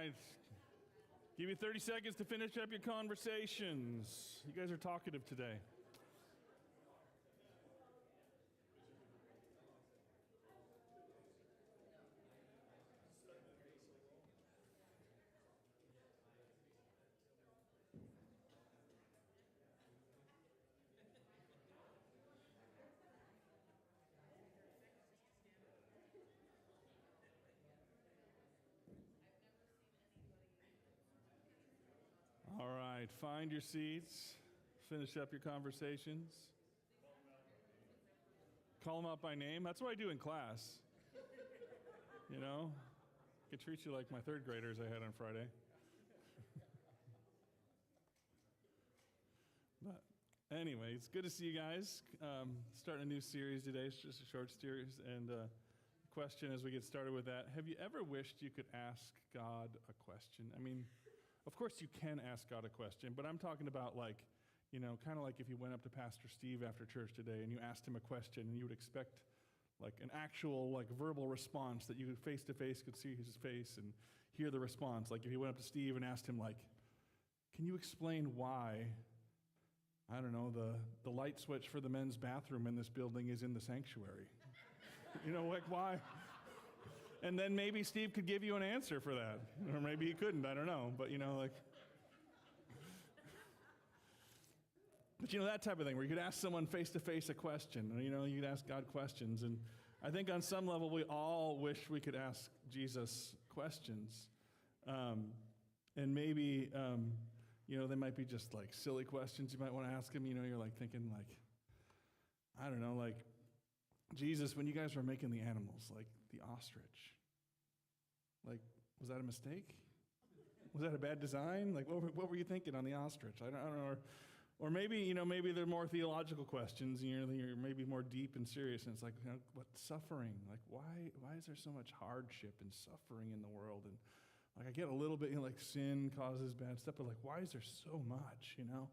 right. Give you 30 seconds to finish up your conversations. You guys are talkative today. All right, find your seats. Finish up your conversations. Call them out by name. That's what I do in class. You know, I could treat you like my third graders I had on Friday. But anyway, it's good to see you guys. Starting a new series today. It's just a short series. And question as we get started with that. Have you ever wished you could ask God a question? I mean, of course you can ask God a question, but I'm talking about like, you know, kind of like if you went up to Pastor Steve after church today and you asked him a question and you would expect like an actual like verbal response that you face to face could see his face and hear the response. Like if you went up to Steve and asked him like, can you explain why, I don't know, the light switch for the men's bathroom in this building is in the sanctuary? You know, like why? And then maybe Steve could give you an answer for that. Or maybe he couldn't, I don't know. But, you know, like... But, you know, that type of thing, where you could ask someone face-to-face a question. Or, you know, you could ask God questions. And I think on some level, we all wish we could ask Jesus questions. And maybe, you know, they might be just, like, silly questions you might want to ask him. You know, you're, like, thinking, like, I don't know, like, Jesus, when you guys were making the animals, like the ostrich, like, was that a mistake? Was that a bad design? Like, what were you thinking on the ostrich? I don't know. Or maybe, you know, maybe they're more theological questions, and you're maybe more deep and serious, and it's like, you know, what suffering? Like, why is there so much hardship and suffering in the world? And like, I get a little bit, you know, like sin causes bad stuff, but like, why is there so much, you know?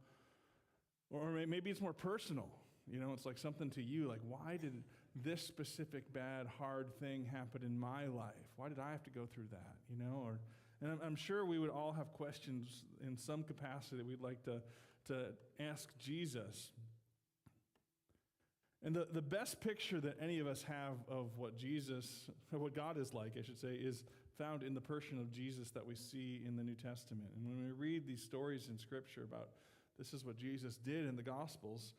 Or maybe it's more personal. You know, it's like something to you, like, why did this specific bad, hard thing happen in my life? Why did I have to go through that, you know? And I'm sure we would all have questions in some capacity that we'd like to ask Jesus. And the best picture that any of us have of what God is like, I should say, is found in the person of Jesus that we see in the New Testament. And when we read these stories in Scripture about this is what Jesus did in the Gospels,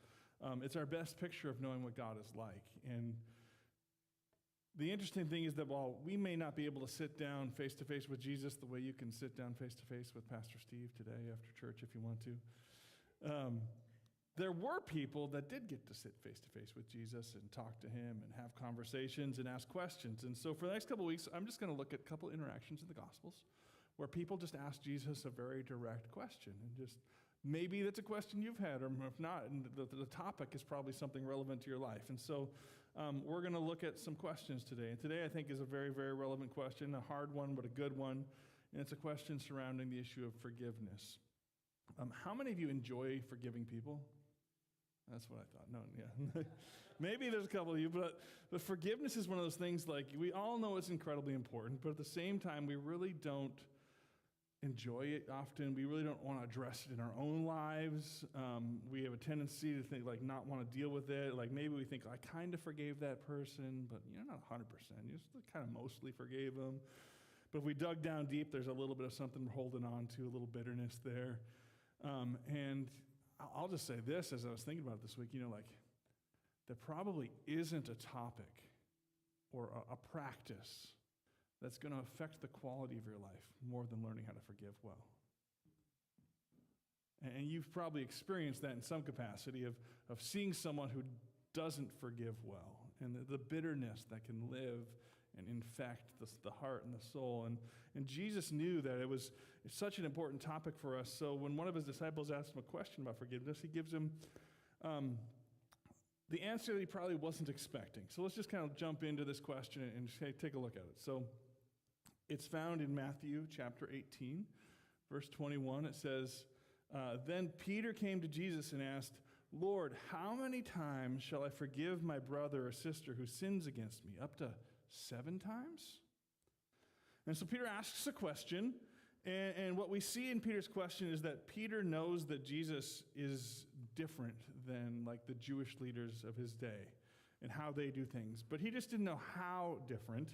it's our best picture of knowing what God is like. And the interesting thing is that while we may not be able to sit down face-to-face with Jesus the way you can sit down face-to-face with Pastor Steve today after church if you want to, there were people that did get to sit face-to-face with Jesus and talk to him and have conversations and ask questions. And so for the next couple of weeks, I'm just going to look at a couple interactions in the Gospels where people just ask Jesus a very direct question and just... Maybe that's a question you've had, or if not, and the topic is probably something relevant to your life. And so we're going to look at some questions today. And today I think is a very, very relevant question, a hard one, but a good one. And it's a question surrounding the issue of forgiveness. How many of you enjoy forgiving people? That's what I thought. No, yeah. Maybe there's a couple of you, but forgiveness is one of those things, like, we all know it's incredibly important, but at the same time, we really don't enjoy it often. We really don't want to address it in our own lives. We have a tendency to think, like, not want to deal with it. Like, maybe we think, I kind of forgave that person, but, you know, not 100%. You just kind of mostly forgave them. But if we dug down deep, there's a little bit of something we're holding on to, a little bitterness there. And I'll just say this, as I was thinking about it this week, you know, like, there probably isn't a topic or a practice that's going to affect the quality of your life more than learning how to forgive well. And you've probably experienced that in some capacity of seeing someone who doesn't forgive well, and the bitterness that can live and infect the heart and the soul. And Jesus knew that it's such an important topic for us. So when one of his disciples asked him a question about forgiveness, he gives him the answer that he probably wasn't expecting. So let's just kind of jump into this question and take a look at it. So it's found in Matthew chapter 18, verse 21. It says, Then Peter came to Jesus and asked, Lord, how many times shall I forgive my brother or sister who sins against me? Up to 7 times? And so Peter asks a question, And what we see in Peter's question is that Peter knows that Jesus is different than like the Jewish leaders of his day and how they do things. But he just didn't know how different,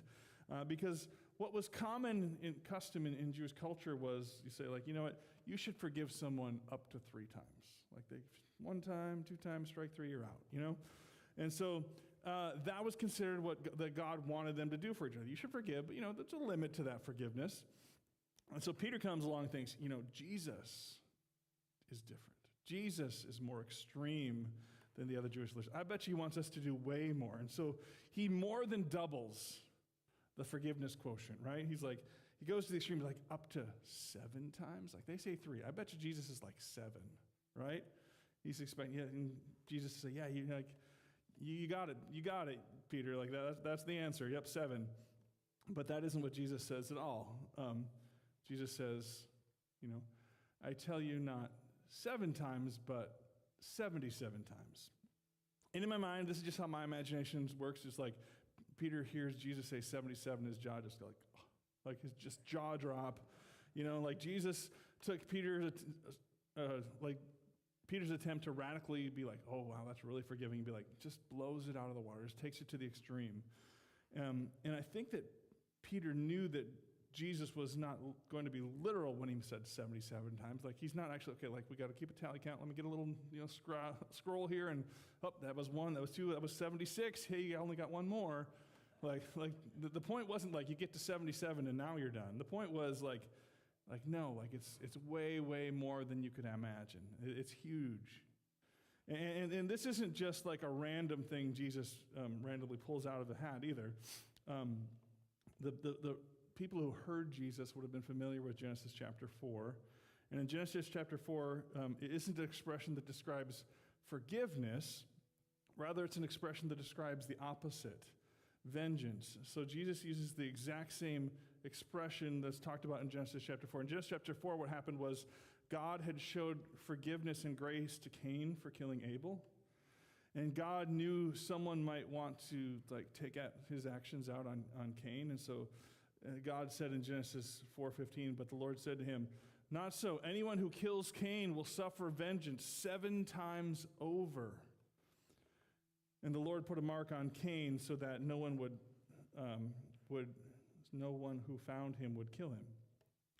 because what was common in custom in Jewish culture was you say, like, you know what, you should forgive someone up to 3 times. Like, they 1 time, 2 times, strike 3, you're out, you know? And so that was considered that God wanted them to do for each other. You should forgive, but, you know, there's a limit to that forgiveness. And so Peter comes along and thinks, you know, Jesus is different. Jesus is more extreme than the other Jewish leaders. I bet you he wants us to do way more. And so he more than doubles the forgiveness quotient, right? He's like, he goes to the extreme, like up to 7 times. Like they say 3. I bet you Jesus is like 7, right? He's expecting, yeah, and Jesus say, yeah, you got it, Peter. Like that's the answer. Yep, 7. But that isn't what Jesus says at all. Jesus says, you know, I tell you not 7 times, but 77 times. And in my mind, this is just how my imagination works. Just like Peter hears Jesus say 77, his jaw just like his just jaw drop. You know, like Jesus took Peter's attempt to radically be like, oh, wow, that's really forgiving. Be like, just blows it out of the water, just takes it to the extreme. And I think that Peter knew that Jesus was not going to be literal when he said 77 times. Like, he's not actually, okay, like, we got to keep a tally count. Let me get a little, you know, scroll here, and, oh, that was 1, that was 2, that was 76. Hey, you only got 1 more. Like the point wasn't like you get to 77 and now you're done. The point was like no, like it's way, way more than you could imagine. It's huge. And this isn't just like a random thing Jesus randomly pulls out of the hat either. The people who heard Jesus would have been familiar with Genesis chapter 4. And in Genesis chapter 4, it isn't an expression that describes forgiveness. Rather, it's an expression that describes the opposite, vengeance. So Jesus uses the exact same expression that's talked about in Genesis chapter 4. In Genesis chapter 4, what happened was God had showed forgiveness and grace to Cain for killing Abel. And God knew someone might want to like take his actions out on Cain. And so God said in Genesis 4:15, but the Lord said to him, not so. Anyone who kills Cain will suffer vengeance 7 times over. And the Lord put a mark on Cain so that no one who found him would kill him.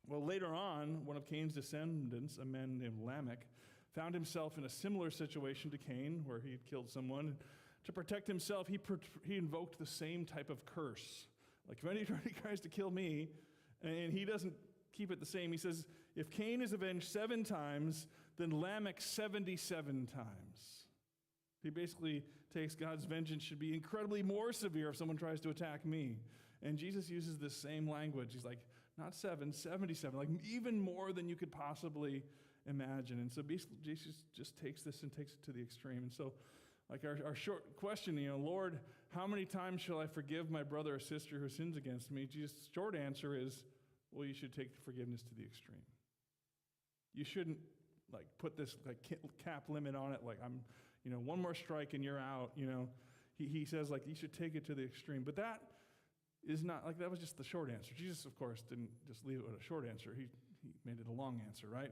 Well, later on, one of Cain's descendants, a man named Lamech, found himself in a similar situation to Cain, where he had killed someone. To protect himself, he invoked the same type of curse. Like, if anybody tries to kill me, and he doesn't keep it the same, he says, if Cain is avenged 7 times, then Lamech 77 times. He basically takes God's vengeance should be incredibly more severe if someone tries to attack me. And Jesus uses this same language. He's like, not 7, 77, like even more than you could possibly imagine. And so basically Jesus just takes this and takes it to the extreme. And so like our short question, you know, Lord, how many times shall I forgive my brother or sister who sins against me? Jesus' short answer is, well, you should take the forgiveness to the extreme. You shouldn't like put this like cap limit on it, like I'm, you know, 1 more strike and you're out, you know. He says, like, you should take it to the extreme. But that is not, like, that was just the short answer. Jesus, of course, didn't just leave it with a short answer. He made it a long answer, right?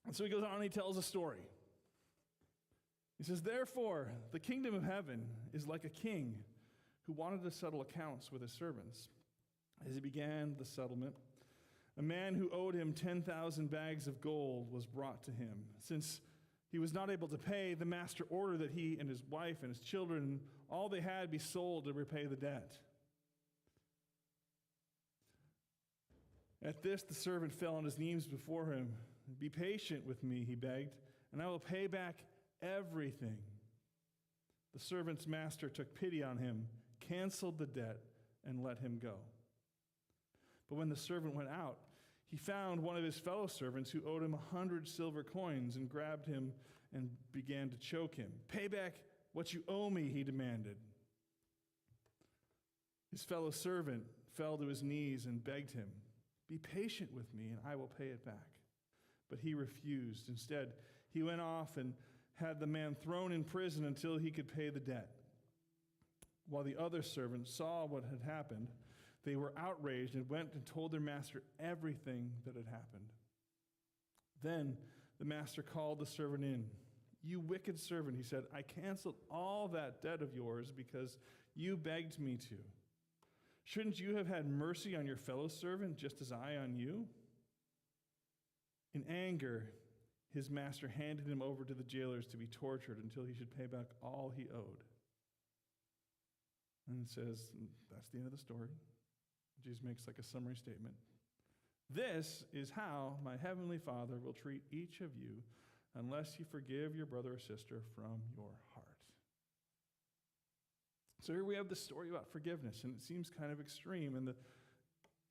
And so he goes on and he tells a story. He says, therefore, the kingdom of heaven is like a king who wanted to settle accounts with his servants. As he began the settlement, a man who owed him 10,000 bags of gold was brought to him. Since he was not able to pay, the master ordered that he and his wife and his children, all they had, be sold to repay the debt. At this, the servant fell on his knees before him. Be patient with me, he begged, and I will pay back everything. The servant's master took pity on him, canceled the debt, and let him go. But when the servant went out, he found one of his fellow servants who owed him 100 silver coins and grabbed him and began to choke him. Pay back what you owe me, he demanded. His fellow servant fell to his knees and begged him, be patient with me and I will pay it back. But he refused. Instead, he went off and had the man thrown in prison until he could pay the debt. While the other servants saw what had happened, They were outraged and went and told their master everything that had happened. Then the master called the servant in. "You wicked servant," he said, "I canceled all that debt of yours because you begged me to. Shouldn't you have had mercy on your fellow servant just as I on you?" In anger, his master handed him over to the jailers to be tortured until he should pay back all he owed. And it says, that's the end of the story. Jesus makes like a summary statement. "This is how my heavenly Father will treat each of you unless you forgive your brother or sister from your heart." So here we have the story about forgiveness, and it seems kind of extreme. And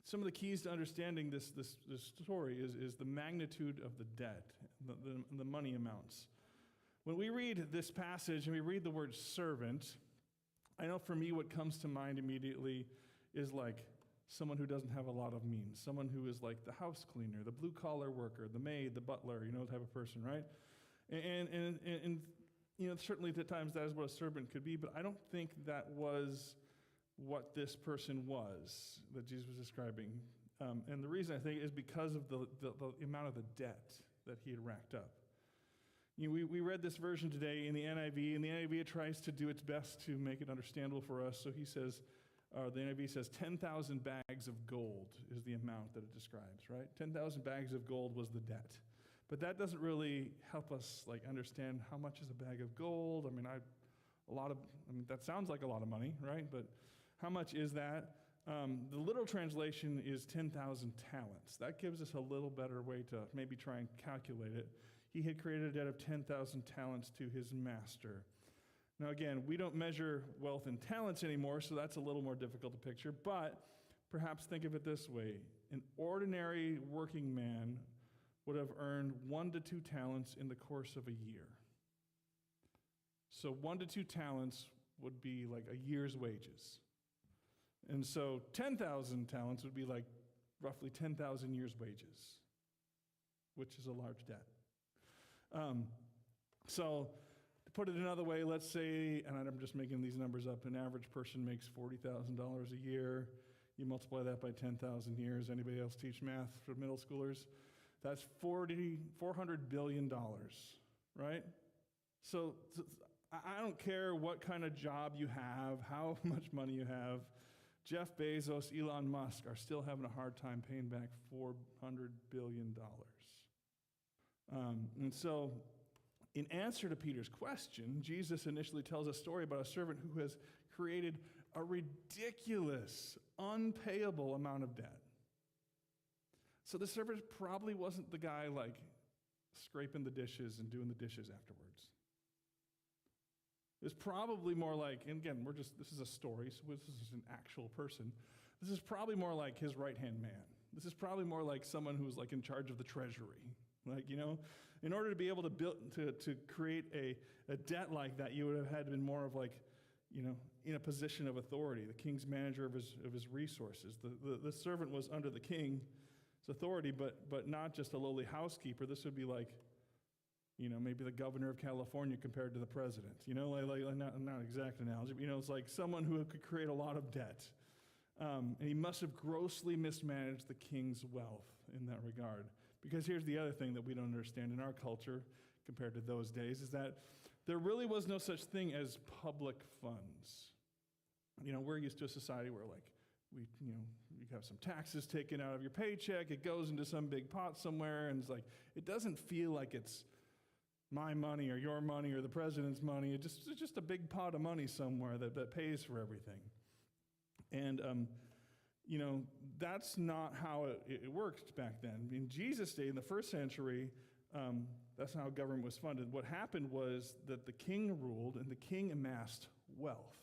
some of the keys to understanding this story is the magnitude of the debt, the money amounts. When we read this passage and we read the word servant, I know for me what comes to mind immediately is like someone who doesn't have a lot of means, someone who is like the house cleaner, the blue-collar worker, the maid, the butler, type of person, right? And certainly at times that is what a servant could be, but I don't think that was what this person was that Jesus was describing. And the reason I think is because of the amount of the debt that he had racked up. We read this version today in the NIV, and the NIV tries to do its best to make it understandable for us. So he says, the NIV says 10,000 bags of gold is the amount that it describes, right? 10,000 bags of gold was the debt. But that doesn't really help us understand how much is a bag of gold. That sounds like a lot of money, right? But how much is that? The literal translation is 10,000 talents. That gives us a little better way to maybe try and calculate it. He had created a debt of 10,000 talents to his master. Now again, we don't measure wealth in talents anymore, so that's a little more difficult to picture, but perhaps think of it this way. An ordinary working man would have earned 1 to 2 talents in the course of a year. So 1 to 2 talents would be like a year's wages. And so 10,000 talents would be like roughly 10,000 years' wages, which is a large debt. So to put it another way, let's say, and I'm just making these numbers up, an average person makes $40,000 a year. You multiply that by 10,000 years. Anybody else teach math for middle schoolers? That's $400 billion, right? So I don't care what kind of job you have, how much money you have. Jeff Bezos, Elon Musk are still having a hard time paying back $400 billion. And so in answer to Peter's question, Jesus initially tells a story about a servant who has created a ridiculous, unpayable amount of debt. So the servant probably wasn't the guy scraping the dishes and doing the dishes afterwards. It's probably more like, and again, this is a story, so this is an actual person. This is probably more like his right-hand man. This is probably more like someone who's in charge of the treasury. In order to be able to build, to create a debt like that, you would have had to be more of in a position of authority, the king's manager of his resources. The servant was under the king's authority, but not just a lowly housekeeper. This would be maybe the governor of California compared to the president. Not exact analogy, but it's like someone who could create a lot of debt. And he must have grossly mismanaged the king's wealth in that regard. Because here's the other thing that we don't understand in our culture compared to those days is that there really was no such thing as public funds. We're used to a society where you have some taxes taken out of your paycheck, it goes into some big pot somewhere, and it doesn't feel like it's my money or your money or the president's money. It's just a big pot of money somewhere that pays for everything. And that's not how it worked back then. In Jesus' day, in the first century, that's not how government was funded. What happened was that the king ruled, and the king amassed wealth.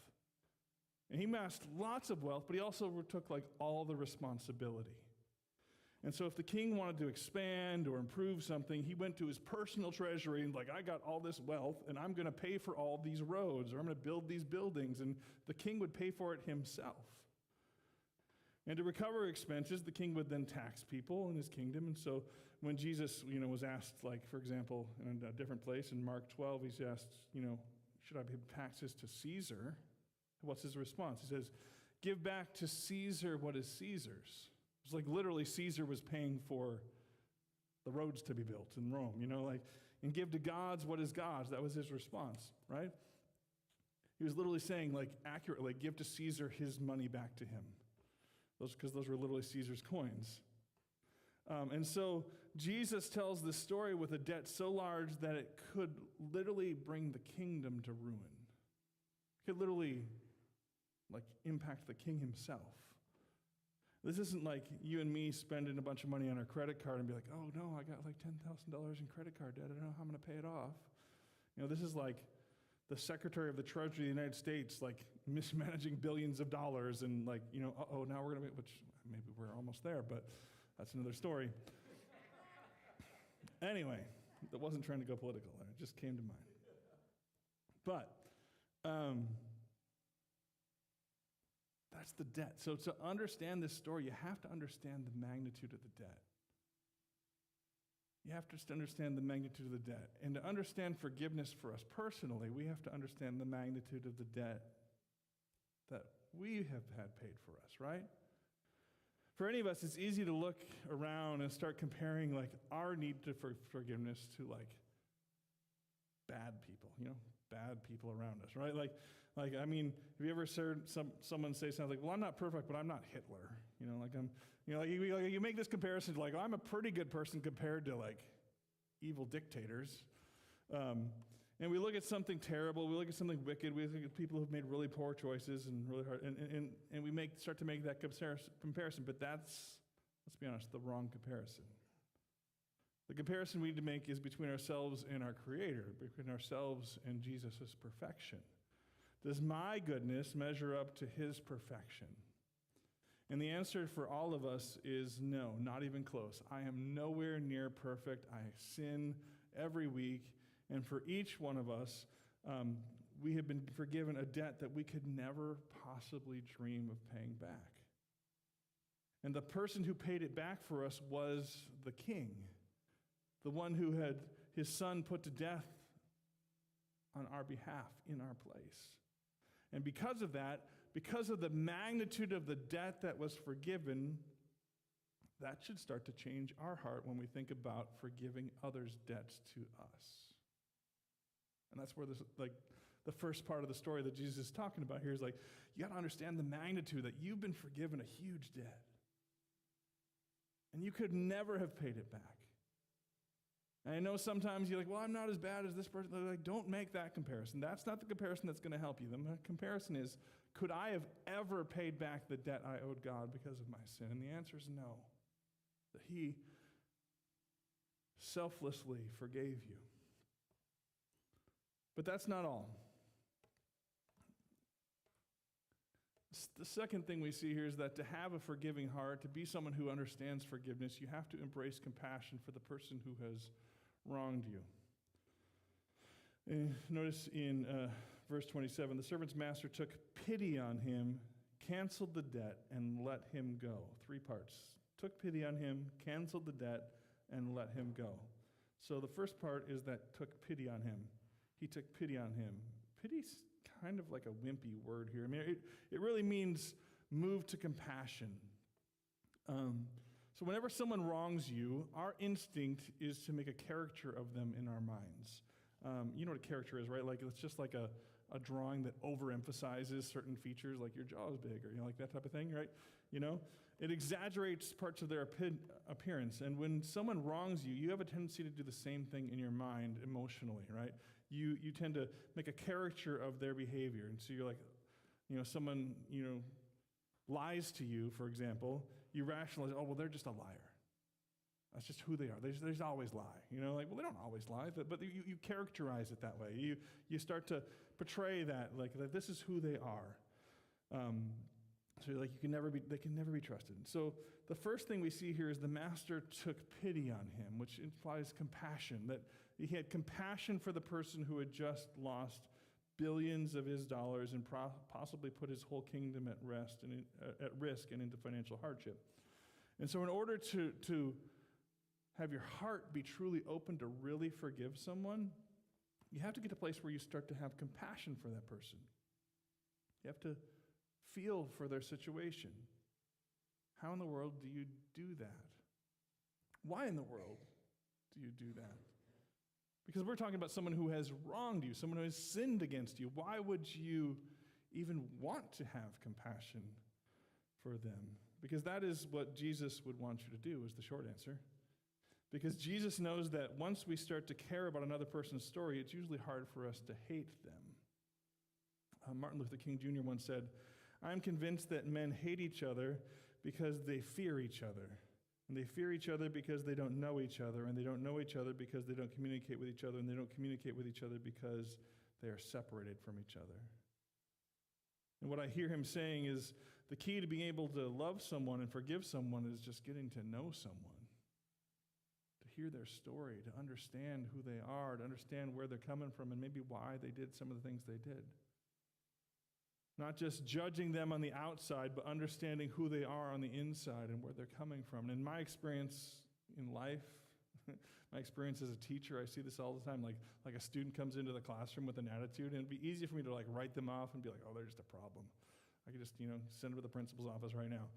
And he amassed lots of wealth, but he also took all the responsibility. And so if the king wanted to expand or improve something, he went to his personal treasury and I got all this wealth, and I'm going to pay for all these roads, or I'm going to build these buildings, and the king would pay for it himself. And to recover expenses, the king would then tax people in his kingdom. And so when Jesus, was asked, for example, in a different place in Mark 12, he's asked, should I pay taxes to Caesar? What's his response? He says, Give back to Caesar what is Caesar's. It's like literally Caesar was paying for the roads to be built in Rome, and give to God's what is God's. That was his response, right? He was literally saying, accurately, give to Caesar his money back to him. Because those were literally Caesar's coins. And so Jesus tells this story with a debt so large that it could literally bring the kingdom to ruin. It could literally, impact the king himself. This isn't like you and me spending a bunch of money on our credit card and be like, oh no, I got $10,000 in credit card debt. I don't know how I'm going to pay it off. This is like the Secretary of the Treasury of the United States, mismanaging billions of dollars and now we're going to, which maybe we're almost there, but that's another story. Anyway, I wasn't trying to go political there. It just came to mind. But that's the debt. So to understand this story, you have to understand the magnitude of the debt. You have to understand the magnitude of the debt. And to understand forgiveness for us personally, we have to understand the magnitude of the debt that we have had paid for us, right? For any of us, it's easy to look around and start comparing our need for forgiveness to bad people, bad people around us, right? Have you ever heard someone say something like, well, I'm not perfect, but I'm not Hitler. You make this comparison to I'm a pretty good person compared to evil dictators. And we look at something terrible, we look at something wicked, we look at people who've made really poor choices and really hard, and we start to make that comparison, but that's, let's be honest, the wrong comparison. The comparison we need to make is between ourselves and our Creator, between ourselves and Jesus' perfection. Does my goodness measure up to his perfection? And the answer for all of us is no, not even close. I am nowhere near perfect. I sin every week. And for each one of us, we have been forgiven a debt that we could never possibly dream of paying back. And the person who paid it back for us was the King, the one who had his Son put to death on our behalf, in our place. And because of that, because of the magnitude of the debt that was forgiven, that should start to change our heart when we think about forgiving others' debts to us. And that's where the first part of the story that Jesus is talking about here is you got to understand the magnitude that you've been forgiven a huge debt. And you could never have paid it back. And I know sometimes you're well, I'm not as bad as this person. Don't make that comparison. That's not the comparison that's going to help you. The comparison is, could I have ever paid back the debt I owed God because of my sin? And the answer is no. That he selflessly forgave you. But that's not all. The second thing we see here is that to have a forgiving heart, to be someone who understands forgiveness, you have to embrace compassion for the person who has wronged you. And notice in verse 27, the servant's master took pity on him, canceled the debt, and let him go. 3 parts. Took pity on him, canceled the debt, and let him go. So the first part is that took pity on him. He took pity on him. Pity's kind of like a wimpy word here. It really means move to compassion. So whenever someone wrongs you, our instinct is to make a caricature of them in our minds. You know what a caricature is, right? It's just like a drawing that overemphasizes certain features, like your jaw is big, or that type of thing, right? It exaggerates parts of their appearance. And when someone wrongs you, you have a tendency to do the same thing in your mind emotionally, right? You tend to make a caricature of their behavior. And so you're someone, lies to you, for example, you rationalize, oh, well, they're just a liar. That's just who they are. They always lie. Well, they don't always lie, but you characterize it that way. You start to portray that, that this is who they are. So they can never be trusted. So the first thing we see here is the master took pity on him, which implies compassion, that he had compassion for the person who had just lost billions of his dollars and possibly put his whole kingdom at risk and into financial hardship. And so in order to have your heart be truly open to really forgive someone, you have to get to a place where you start to have compassion for that person. You have to feel for their situation. How in the world do you do that? Why in the world do you do that? Because we're talking about someone who has wronged you, someone who has sinned against you. Why would you even want to have compassion for them? Because that is what Jesus would want you to do, is the short answer. Because Jesus knows that once we start to care about another person's story, it's usually hard for us to hate them. Martin Luther King Jr. once said, "I'm convinced that men hate each other because they fear each other. And they fear each other because they don't know each other. And they don't know each other because they don't communicate with each other. And they don't communicate with each other because they are separated from each other." And what I hear him saying is the key to being able to love someone and forgive someone is just getting to know someone, to hear their story, to understand who they are, to understand where they're coming from and maybe why they did some of the things they did. Not just judging them on the outside, but understanding who they are on the inside and where they're coming from. And in my experience in life, my experience as a teacher, I see this all the time. Like a student comes into the classroom with an attitude, and it'd be easy for me to write them off and be like, oh, they're just a problem. I could just, send them to the principal's office right now.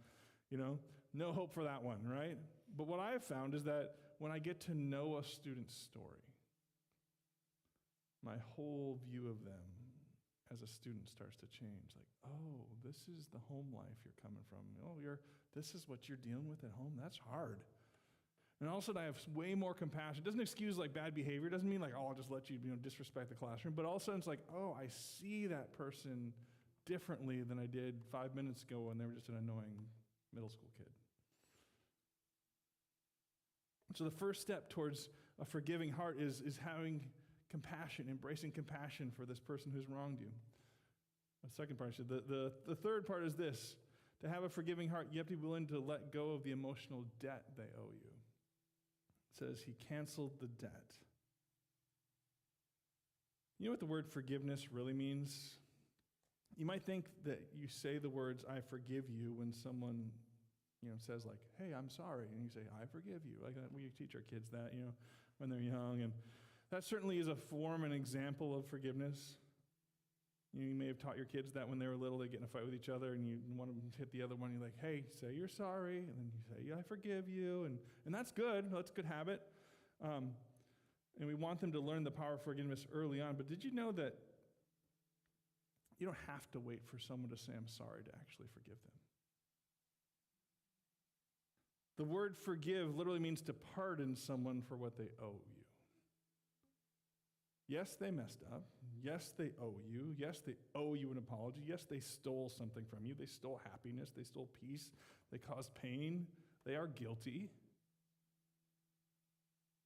No hope for that one, right? But what I've found is that when I get to know a student's story, my whole view of them as a student starts to change. Oh, this is the home life you're coming from. Oh, this is what you're dealing with at home. That's hard. And all of a sudden I have way more compassion. It doesn't excuse bad behavior. It doesn't mean oh, I'll just let you, disrespect the classroom. But all of a sudden it's oh, I see that person differently than I did 5 minutes ago when they were just an annoying middle school kid. So the first step towards a forgiving heart is having compassion, embracing compassion for this person who's wronged you. The second part, the third part is this. To have a forgiving heart, you have to be willing to let go of the emotional debt they owe you. It says he canceled the debt. You know what the word forgiveness really means? You might think that you say the words, I forgive you, when someone says hey, I'm sorry. And you say, I forgive you. We teach our kids that, when they're young. And that certainly is a form and example of forgiveness. You may have taught your kids that when they were little, they get in a fight with each other, and you want them to hit the other one. You're like, hey, say you're sorry. And then you say, yeah, I forgive you. And that's good. That's a good habit. And we want them to learn the power of forgiveness early on. But did you know that you don't have to wait for someone to say, I'm sorry, to actually forgive them? The word forgive literally means to pardon someone for what they owe you. Yes, they messed up. Yes, they owe you. Yes, they owe you an apology. Yes, they stole something from you. They stole happiness. They stole peace. They caused pain. They are guilty.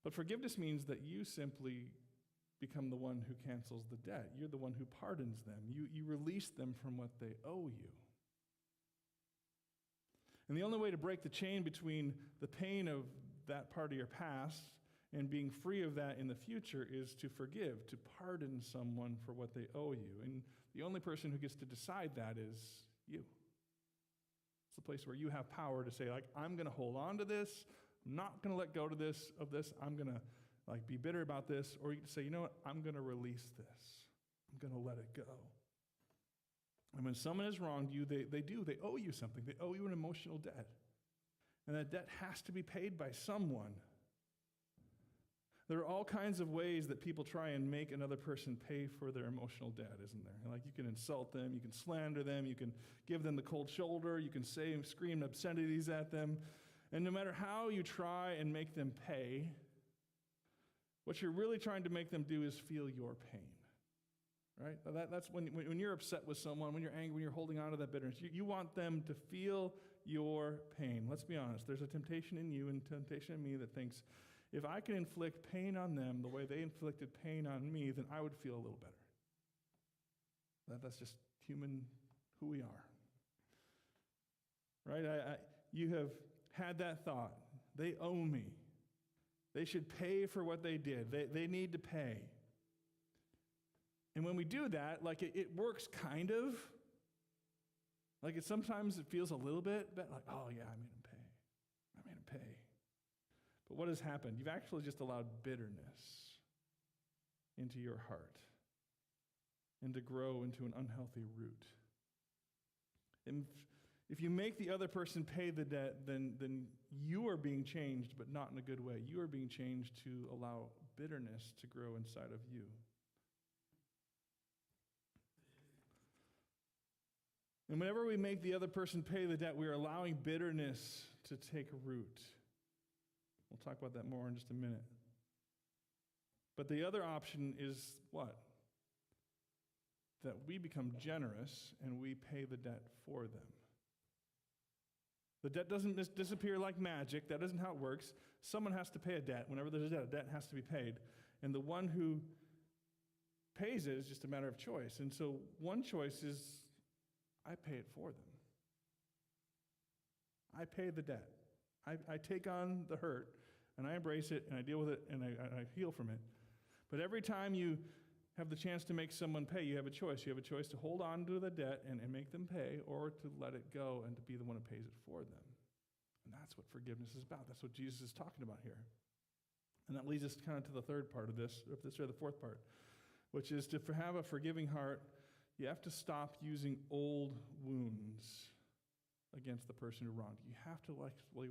But forgiveness means that you simply become the one who cancels the debt. You're the one who pardons them. You release them from what they owe you. And the only way to break the chain between the pain of that part of your past and being free of that in the future is to forgive, to pardon someone for what they owe you. And the only person who gets to decide that is you. It's the place where you have power to say, I'm going to hold on to this. I'm not going to let go of this. I'm going to be bitter about this. Or you can say, you know what? I'm going to release this. I'm going to let it go. And when someone has wronged you, they owe you something. They owe you an emotional debt. And that debt has to be paid by someone. There are all kinds of ways that people try and make another person pay for their emotional debt, isn't there? You can insult them, you can slander them, you can give them the cold shoulder, you can say and scream obscenities at them. And no matter how you try and make them pay, what you're really trying to make them do is feel your pain. Right? That's when you're upset with someone, when you're angry, when you're holding on to that bitterness, you want them to feel your pain. Let's be honest. There's a temptation in you and temptation in me that thinks, if I can inflict pain on them the way they inflicted pain on me, then I would feel a little better. That's just human who we are. Right? You have had that thought. They owe me. They should pay for what they did. They need to pay. And when we do that, it works kind of. Sometimes it feels a little bit, oh yeah, I made him pay. I made him pay. But what has happened? You've actually just allowed bitterness into your heart and to grow into an unhealthy root. And if you make the other person pay the debt, then you are being changed, but not in a good way. You are being changed to allow bitterness to grow inside of you. And whenever we make the other person pay the debt, we are allowing bitterness to take root. We'll talk about that more in just a minute. But the other option is what? That we become generous and we pay the debt for them. The debt doesn't disappear like magic. That isn't how it works. Someone has to pay a debt. Whenever there's a debt has to be paid. And the one who pays it is just a matter of choice. And so one choice is, I pay it for them. I pay the debt. I take on the hurt, and I embrace it, and I deal with it, and I heal from it. But every time you have the chance to make someone pay, you have a choice. You have a choice to hold on to the debt and make them pay, or to let it go and to be the one who pays it for them. And that's what forgiveness is about. That's what Jesus is talking about here. And that leads us kind of to the third part of this, or the fourth part, which is to have a forgiving heart, you have to stop using old wounds against the person who wronged you. You have to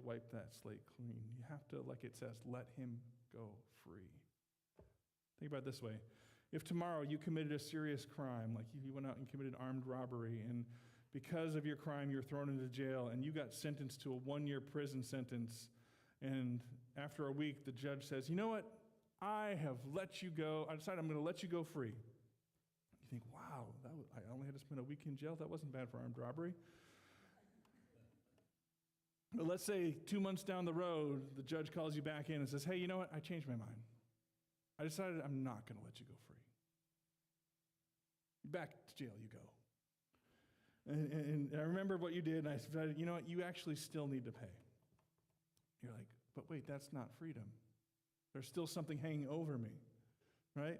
wipe that slate clean. You have to, like it says, let him go free. Think about it this way. If tomorrow you committed a serious crime, like you went out and committed armed robbery, and because of your crime you're thrown into jail, and you got sentenced to a 1-year prison sentence, and after a week the judge says, you know what, I have let you go. I decided I'm going to let you go free. You think, wow, I only had to spend a week in jail? That wasn't bad for armed robbery. But let's say 2 months down the road, the judge calls you back in and says, hey, you know what, I changed my mind. I decided I'm not going to let you go free. Back to jail you go. And I remember what you did, and I said, you know what, you actually still need to pay. You're like, but wait, that's not freedom. There's still something hanging over me, right?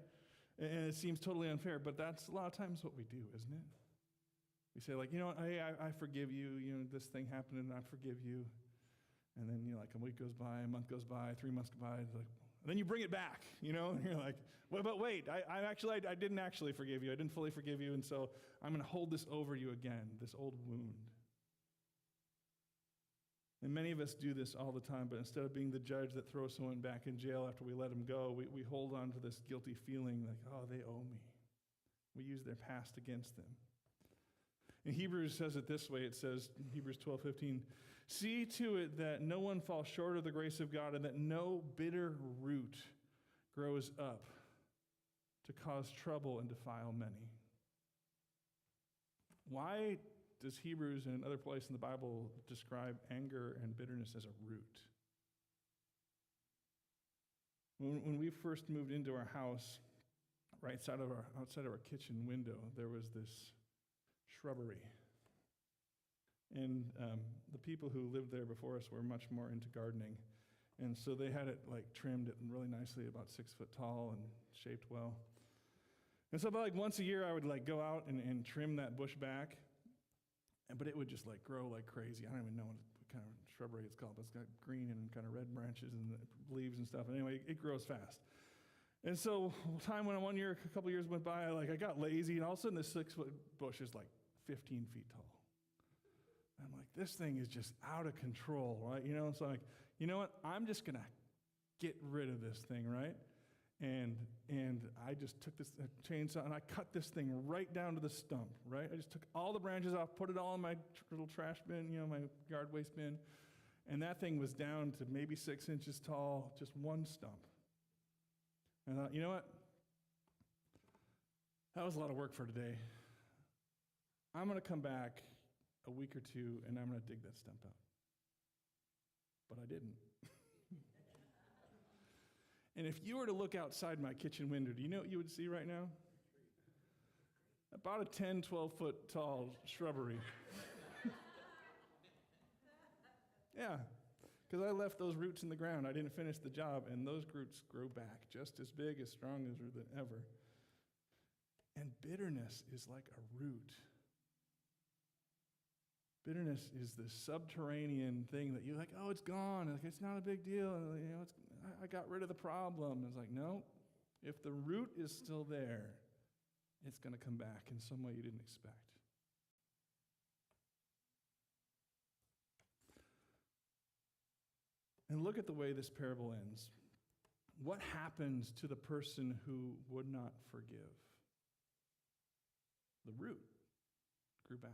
And it seems totally unfair, but that's a lot of times what we do, isn't it? We say, like, you know what, I forgive you. You know, this thing happened, and I forgive you. And then, you know, like a week goes by, a month goes by, 3 months go by, like, and then you bring it back, you know, and you're like, well, but wait, I didn't actually forgive you. I didn't fully forgive you, and so I'm going to hold this over you again, this old wound. And many of us do this all the time, but instead of being the judge that throws someone back in jail after we let them go, we hold on to this guilty feeling like, oh, they owe me. We use their past against them. In Hebrews says it this way. It says, in Hebrews 12:15, see to it that no one falls short of the grace of God, and that no bitter root grows up to cause trouble and defile many. Why does Hebrews and another place in the Bible describe anger and bitterness as a root? When we first moved into our house, outside of our kitchen window, there was this shrubbery. And the people who lived there before us were much more into gardening. And so they had it like trimmed it really nicely, about 6 foot tall and shaped well. And so about like once a year I would like go out and trim that bush back. But it would just like grow like crazy. I don't even know what kind of shrubbery it's called, but it's got green and kind of red branches and leaves and stuff. And anyway, it grows fast. And so time went on, a couple years went by, I got lazy, and all of a sudden this 6 foot bush is like 15 feet tall. And I'm like, this thing is just out of control, right? You know, it's like, you know what? I'm just going to get rid of this thing, right? And I just took this chainsaw and I cut this thing right down to the stump, right? I just took all the branches off, put it all in my little trash bin, you know, my yard waste bin. And that thing was down to maybe 6 inches tall, just one stump. And I thought, you know what? That was a lot of work for today. I'm going to come back a week or two and I'm going to dig that stump out. But I didn't. And if you were to look outside my kitchen window, do you know what you would see right now? About a 10, 12-foot tall shrubbery. Yeah, because I left those roots in the ground. I didn't finish the job, and those roots grow back just as big, as strong as than ever. And bitterness is like a root. Bitterness is this subterranean thing that you're like, oh, it's gone. Like, it's not a big deal. You know, I got rid of the problem. It's like, no, if the root is still there, it's going to come back in some way you didn't expect. And look at the way this parable ends. What happens to the person who would not forgive? The root grew back.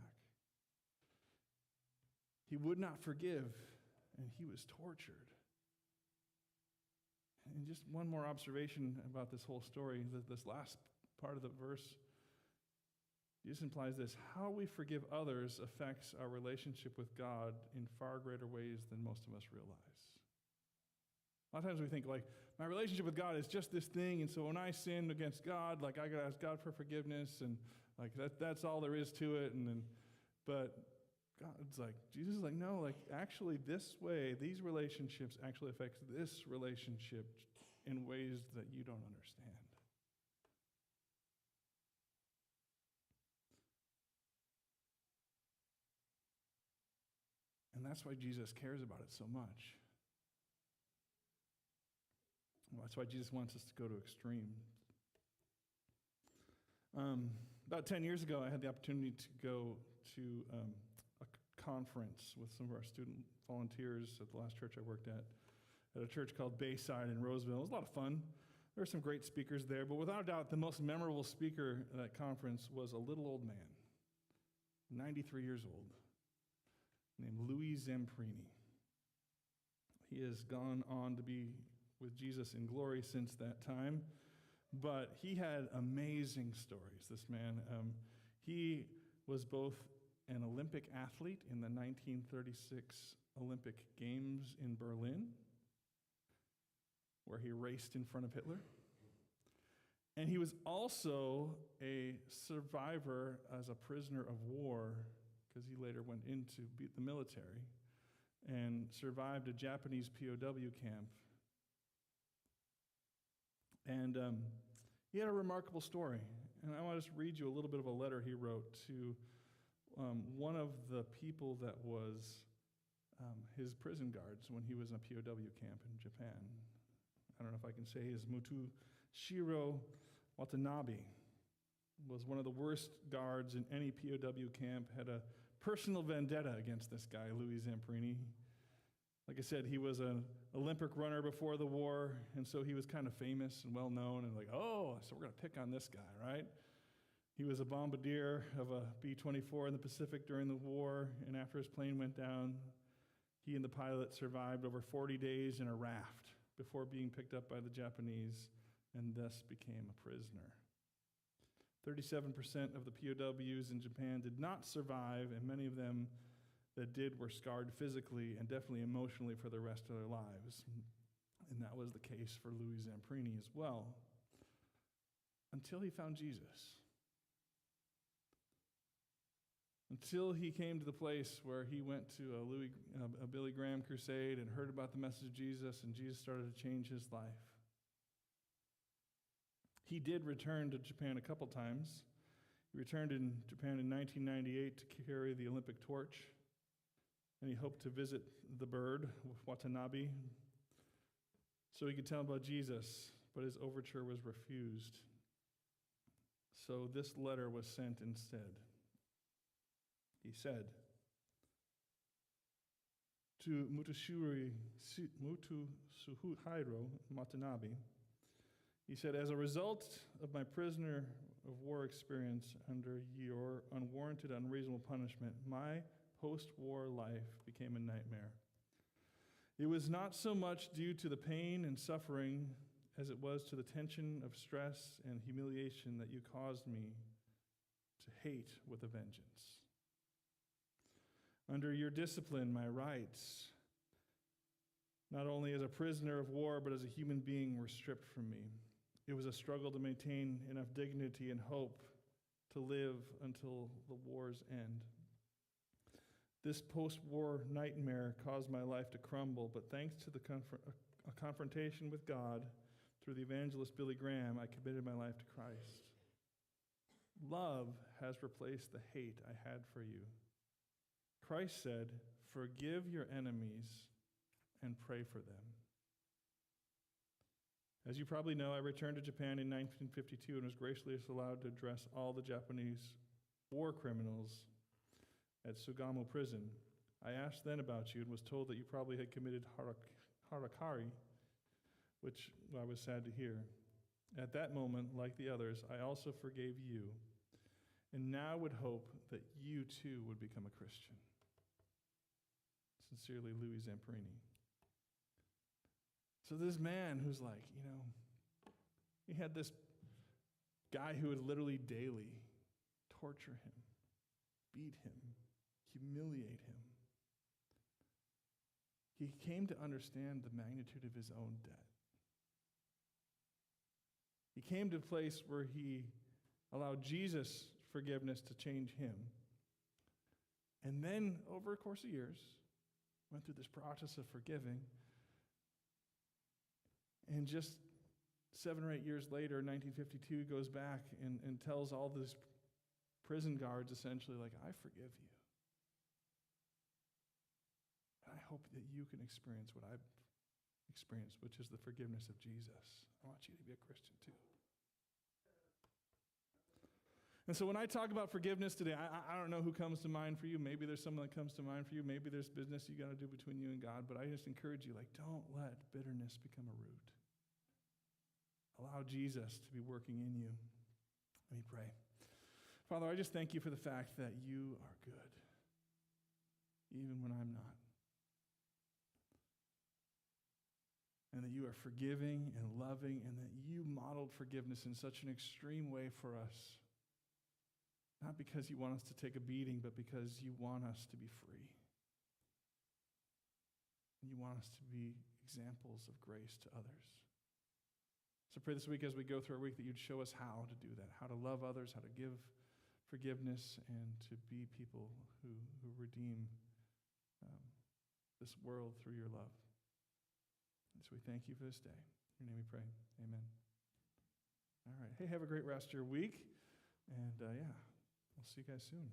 He would not forgive, and he was tortured. And just one more observation about this whole story, this last part of the verse. Jesus implies this: how we forgive others affects our relationship with God in far greater ways than most of us realize. A lot of times we think, like, my relationship with God is just this thing, and so when I sin against God, like, I got to ask God for forgiveness, and like that's all there is to it. But God's like, Jesus is like, no, like, actually this way, these relationships actually affect this relationship in ways that you don't understand. And that's why Jesus cares about it so much. That's why Jesus wants us to go to extremes. About 10 years ago, I had the opportunity to go to a conference with some of our student volunteers at the last church I worked at a church called Bayside in Roseville. It was a lot of fun. There were some great speakers there, but without a doubt, the most memorable speaker at that conference was a little old man, 93 years old, named Louis Zamprini. He has gone on to be with Jesus in glory since that time, but he had amazing stories, this man. He was both an Olympic athlete in the 1936 Olympic Games in Berlin, where he raced in front of Hitler. And he was also a survivor as a prisoner of war, because he later went into the military and survived a Japanese POW camp. And he had a remarkable story. And I want to just read you a little bit of a letter he wrote to one of the people that was his prison guards when he was in a POW camp in Japan. I don't know if I can say his Shiro Watanabe was one of the worst guards in any POW camp, had a personal vendetta against this guy, Louis Zamprini. Like I said, he was an Olympic runner before the war, and so he was kind of famous and well-known, and like, oh, so we're going to pick on this guy, right? He was a bombardier of a B-24 in the Pacific during the war, and after his plane went down, he and the pilot survived over 40 days in a raft before being picked up by the Japanese and thus became a prisoner. 37% of the POWs in Japan did not survive, and many of them that did were scarred physically and definitely emotionally for the rest of their lives. And that was the case for Louis Zamprini as well, until he found Jesus. Until he came to the place where he went to a Billy Graham crusade and heard about the message of Jesus, and Jesus started to change his life. He did return to Japan a couple times. He returned in Japan in 1998 to carry the Olympic torch, and he hoped to visit the bird, Watanabe, so he could tell him about Jesus, but his overture was refused. So this letter was sent instead. He said, to Mutsuhiro Watanabe, he said, as a result of my prisoner of war experience under your unwarranted, unreasonable punishment, my post-war life became a nightmare. It was not so much due to the pain and suffering as it was to the tension of stress and humiliation that you caused me to hate with a vengeance. Under your discipline, my rights, not only as a prisoner of war, but as a human being, were stripped from me. It was a struggle to maintain enough dignity and hope to live until the war's end. This post-war nightmare caused my life to crumble, but thanks to a confrontation with God through the evangelist Billy Graham, I committed my life to Christ. Love has replaced the hate I had for you. Christ said, forgive your enemies and pray for them. As you probably know, I returned to Japan in 1952 and was graciously allowed to address all the Japanese war criminals at Sugamo prison. I asked then about you and was told that you probably had committed harakari, which I was sad to hear. At that moment, like the others, I also forgave you, and now would hope that you too would become a Christian. Sincerely, Louis Zamperini. So this man who's like, he had this guy who would literally daily torture him, beat him, humiliate him. He came to understand the magnitude of his own debt. He came to a place where he allowed Jesus' forgiveness to change him. And then, over a course of years, went through this process of forgiving. And just 7 or 8 years later, 1952, goes back and tells all these prison guards, essentially, like, I forgive you. And I hope that you can experience what I've experienced, which is the forgiveness of Jesus. I want you to be a Christian too. And so when I talk about forgiveness today, I don't know who comes to mind for you. Maybe there's someone that comes to mind for you. Maybe there's business you got to do between you and God. But I just encourage you, don't let bitterness become a root. Allow Jesus to be working in you. Let me pray. Father, I just thank you for the fact that you are good, even when I'm not. And that you are forgiving and loving, and that you modeled forgiveness in such an extreme way for us. Not because you want us to take a beating, but because you want us to be free. And you want us to be examples of grace to others. So pray this week as we go through our week that you'd show us how to do that, how to love others, how to give forgiveness, and to be people who redeem this world through your love. And so we thank you for this day. In your name we pray. Amen. All right. Hey, have a great rest of your week. And we'll see you guys soon.